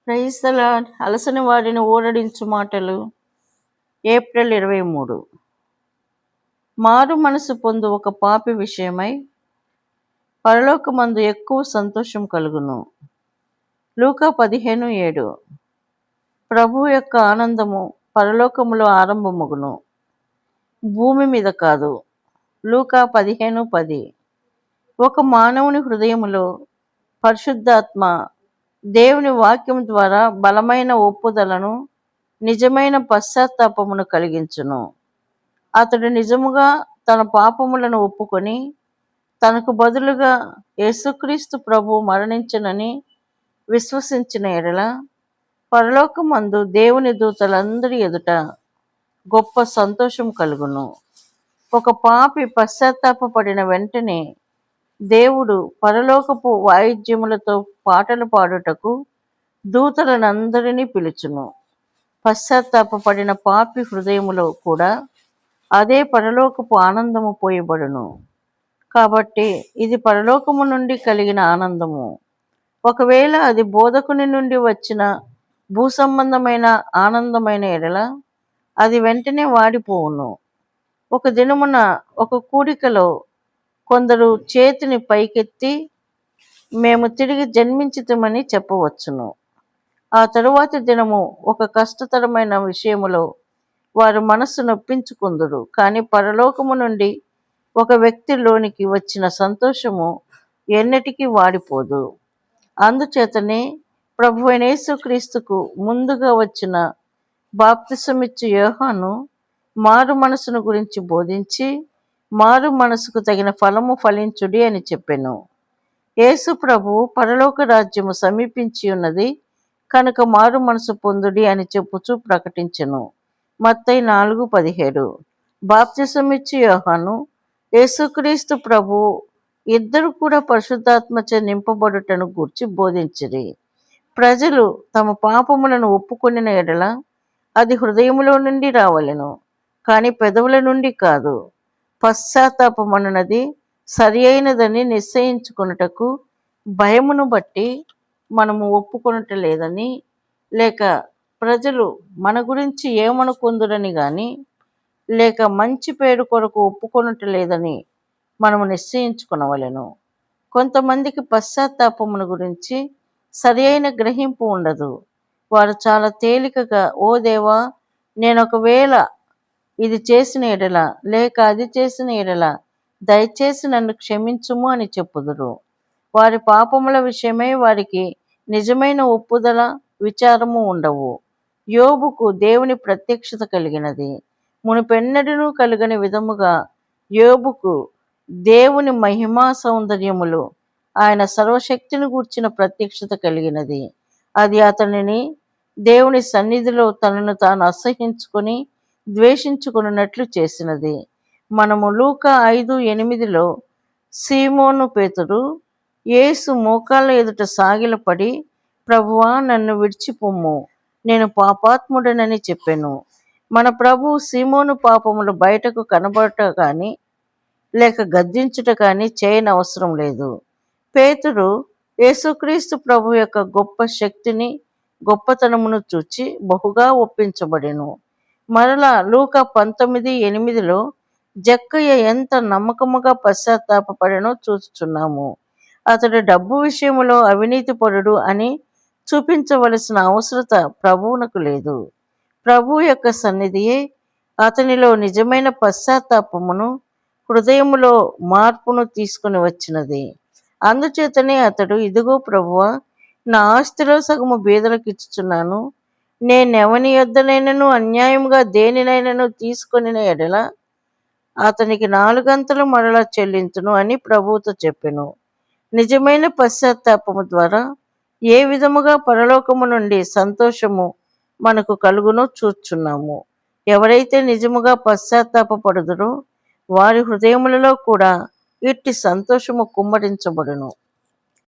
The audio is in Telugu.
Praise the lord. అలసని వారిని ఊరడించు మాటలు. ఏప్రిల్ 23. మారు మనసు పొందు ఒక పాపి విషయమై పరలోకమందు ఎక్కువ సంతోషం కలుగును. లూకా 15:7. ప్రభు యొక్క ఆనందము పరలోకములో ఆరంభమగును, భూమి మీద కాదు. లూకా 15:10. ఒక మానవుని హృదయములో పరిశుద్ధాత్మ దేవుని వాక్యం ద్వారా బలమైన ఒప్పుదలను, నిజమైన పశ్చాత్తాపమును కలిగించును. అతడు నిజముగా తన పాపములను ఒప్పుకొని తనకు బదులుగా యేసుక్రీస్తు ప్రభువు మరణించునని విశ్వసించిన ఎడల పరలోకమందు దేవుని దూతలందరి ఎదుట గొప్ప సంతోషం కలుగును. ఒక పాపి పశ్చాత్తాపపడిన వెంటనే దేవుడు పరలోకపు వాయిద్యములతో పాటలు పాడుటకు దూతలనందరినీ పిలుచును. పశ్చాత్తాపపడిన పాపి హృదయములో కూడా అదే పరలోకపు ఆనందము పోయబడును. కాబట్టి ఇది పరలోకము నుండి కలిగిన ఆనందము. ఒకవేళ అది బోధకుని నుండి వచ్చిన భూసంబంధమైన ఆనందమైన ఎడల అది వెంటనే వాడిపోవును. ఒక దినమున ఒక కూడికలో కొందరు చేతిని పైకెత్తి మేము తిరిగి జన్మించితమని చెప్పవచ్చును. ఆ తరువాతి దినము ఒక కష్టతరమైన విషయములో వారు మనస్సు నొప్పించుకుందురు. కానీ పరలోకము నుండి ఒక వ్యక్తిలోనికి వచ్చిన సంతోషము ఎన్నటికీ వాడిపోదు. అందుచేతనే ప్రభువైన యేసుక్రీస్తుకు ముందుగా వచ్చిన బాప్తిసమిచ్చు యోహాను మారు మనసును గురించి బోధించి, మారు మనసుకు తగిన ఫలము ఫలించుడి అని చెప్పెను. యేసు ప్రభువు పరలోక రాజ్యము సమీపించి ఉన్నది కనుక మారు మనసు పొందుడి అని చెప్పుచూ ప్రకటించెను. మత్తయి 4:17. బాప్తిసమిచ్చు యోహాను, యేసుక్రీస్తు ప్రభువు ఇద్దరు కూడా పరిశుద్ధాత్మచే నింపబడుటను గూర్చి బోధించిరి. ప్రజలు తమ పాపములను ఒప్పుకొనిన ఎడల అది హృదయములో నుండి రావలెను, కానీ పెదవుల నుండి కాదు. పశ్చాత్తాపమనున్నది సరి అయినదని నిశ్చయించుకొనుటకు భయమును బట్టి మనము ఒప్పుకొనటలేదని, లేక ప్రజలు మన గురించి ఏమనుకొందురని గాని, లేక మంచి పేరు కొరకు ఒప్పుకొనటలేదని మనము నిశ్చయించుకొనవలెను. కొంతమందికి పశ్చాత్తాపమును గురించి సరి అయిన గ్రహింపు ఉండదు. వారు చాలా తేలికగా, ఓ దేవా, నేనొకవేళ ఇది చేసిన ఎడల లేక అది చేసిన ఎడల దయచేసి నన్ను క్షమించుము అని చెప్పుదురు. వారి పాపముల విషయమై వారికి నిజమైన ఒప్పుదల, విచారము ఉండవు. యోబుకు దేవుని ప్రత్యక్షత కలిగినది. మునుపెన్నడూనూ కలుగని విధముగా యోబుకు దేవుని మహిమా సౌందర్యములు, ఆయన సర్వశక్తిని గూర్చిన ప్రత్యక్షత కలిగినది. అది అతనిని దేవుని సన్నిధిలో తనను తాను అసహ్యించుకొని ద్వేషించుకున్నట్లు చేసినది. మనము లూకా 5:8 సీమోను పేతురు యేసు మోకాళ్ళ ఎదుట సాగిలపడి, ప్రభువా, నన్ను విడిచిపొమ్ము, నేను పాపాత్ముడనని చెప్పెను. మన ప్రభువు సీమోను పాపములు బయటకు కనబడట కానీ లేక గద్దించుట కానీ చేయనవసరం లేదు. పేతురు యేసుక్రీస్తు ప్రభు యొక్క గొప్ప శక్తిని, గొప్పతనమును చూచి బహుగా ఒప్పించబడెను. మరలా లూకా 19:8 జక్కయ్య ఎంత నమ్మకముగా పశ్చాత్తాపపడెనో చూచుచున్నాము. అతడు డబ్బు విషయములో అవినీతిపరుడు అని చూపించవలసిన అవసరత ప్రభువునకు లేదు. ప్రభు యొక్క సన్నిధియే అతనిలో నిజమైన పశ్చాత్తాపమును, హృదయములో మార్పును తీసుకుని వచ్చినది. అందుచేతనే అతడు, ఇదిగో ప్రభువా, నా ఆస్తిలో సగము బీదలకు ఇచ్చుచున్నాను. నేనెవని యొద్దనైనను అన్యాయముగా దేనినైనను తీసుకొనిన ఎడల అతనికి 4 గంతలు మరలా చెల్లించును అని ప్రభువుతో చెప్పెను. నిజమైన పశ్చాత్తాపము ద్వారా ఏ విధముగా పరలోకము నుండి సంతోషము మనకు కలుగునో చూచున్నాము. ఎవరైతే నిజముగా పశ్చాత్తాపపడుదురో వారి హృదయములలో కూడా ఇట్టి సంతోషము కుమ్మరించబడును.